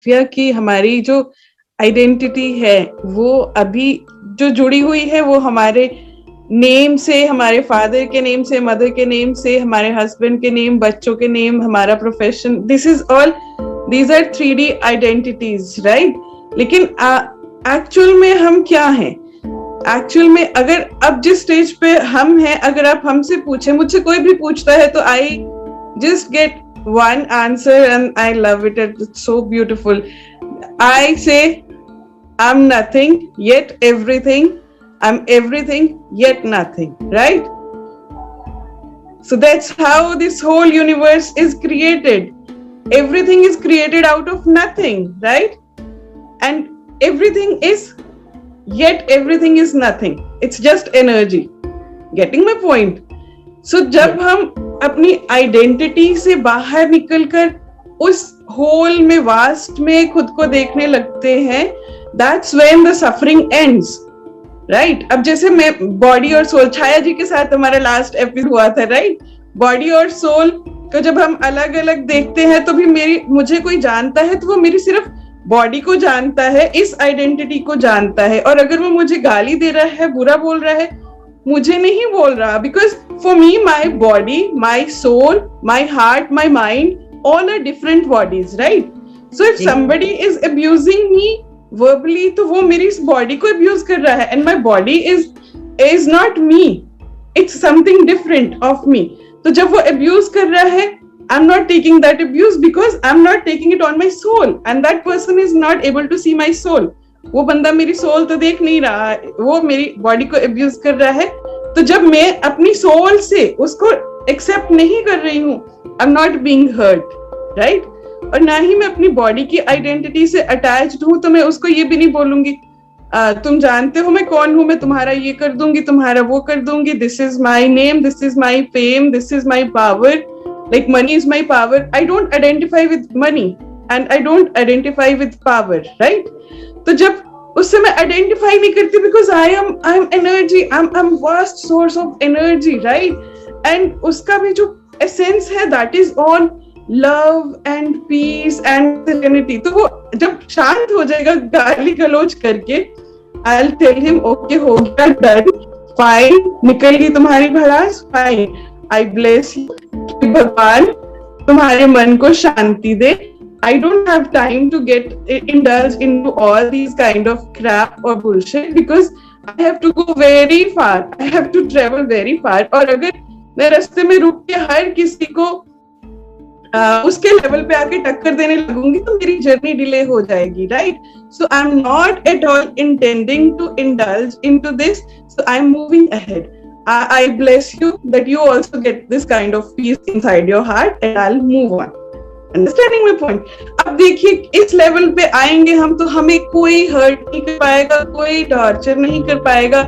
दिव्या की हमारी जो आइडेंटिटी है वो अभी जो जुड़ी हुई है वो हमारे नेम से, हमारे फादर के नेम से, मदर के नेम से, हमारे हस्बैंड के नेम, बच्चों के नेम, हमारा profession, this is all, these are 3D identities, right? लेकिन एक्चुअल में हम क्या हैं? एक्चुअल में अगर अब जिस स्टेज पे हम हैं, अगर आप हमसे पूछे, मुझसे कोई भी पूछता है तो I just get one answer and I love it. It's so beautiful. I say I'm nothing yet everything. I'm everything yet nothing, right? So that's how this whole universe is created. Everything is created out of nothing, right? And everything is, yet everything is nothing. It's just energy. Getting my point? So जब हम अपनी identity से बाहर निकलकर उस whole में, vast में खुद को देखने लगते हैं, that's when the suffering ends, right? अब जैसे मैं बॉडी और सोल, छाया जी के साथ हमारा लास्ट एपिसोड हुआ था, राइट? बॉडी और सोल को जब हम अलग अलग देखते हैं तो भी मुझे कोई जानता है तो वो मेरी सिर्फ बॉडी को जानता है, इस आइडेंटिटी को जानता है, और अगर वो मुझे गाली दे रहा है, बुरा बोल रहा है, मुझे नहीं बोल रहा, because for me my body, my soul, my heart, my mind, all are different bodies, right? So if somebody is abusing me verbally, तो वो मेरी इस बॉडी को अब्यूज कर रहा है, and my body is not me, it's something different of me. तो जब वो अब्यूज कर रहा है, I'm not taking that abuse because I'm not taking it on my soul, and that person is not able to see my soul. वो बंदा मेरी soul तो देख नहीं रहा, वो मेरी बॉडी को अब्यूज कर रहा है. तो जब मैं अपनी सोल से उसको एक्सेप्ट नहीं कर रही हूँ, I am not being hurt, right? और ना ही मैं अपनी बॉडी की आइडेंटिटी से अटैच्ड हूँ, तो मैं उसको ये भी नहीं बोलूंगी तुम जानते हो मैं कौन हूँ, मैं तुम्हारा ये कर दूंगी, तुम्हारा वो कर दूंगी, this is my name, this is my fame, this is my power, like money is my power. I don't identify with money and I don't identify with power, right? तो जब उससे मैं identify नहीं करती, because I am energy, I'm vast source of energy, right? And उसका भी जो essence है, that is all love and peace and serenity. तो वो जब शांत हो जाएगा गाली गलौज करके, I'll tell him okay हो गया, done, fine, निकल गई तुम्हारी भड़ास, fine, I bless you. भगवान तुम्हारे मन को शांति दे. I don't have time to get indulged into all these kind of crap or bullshit because I have to go very far. I have to travel very far. और अगर मैं रास्ते में रुक के हर किसी को उसके लेवल पे आके टक्कर देने लगूंगी तो मेरी जर्नी डिले हो जाएगी, right? So I'm not at all intending to indulge into this. So I'm moving ahead. I bless you that you also get this kind of peace inside your heart and I'll move on. Understanding my point? अब देखिए इस level पे आएंगे हम तो हमें कोई hurt नहीं कर पाएगा, कोई टॉर्चर नहीं कर पाएगा,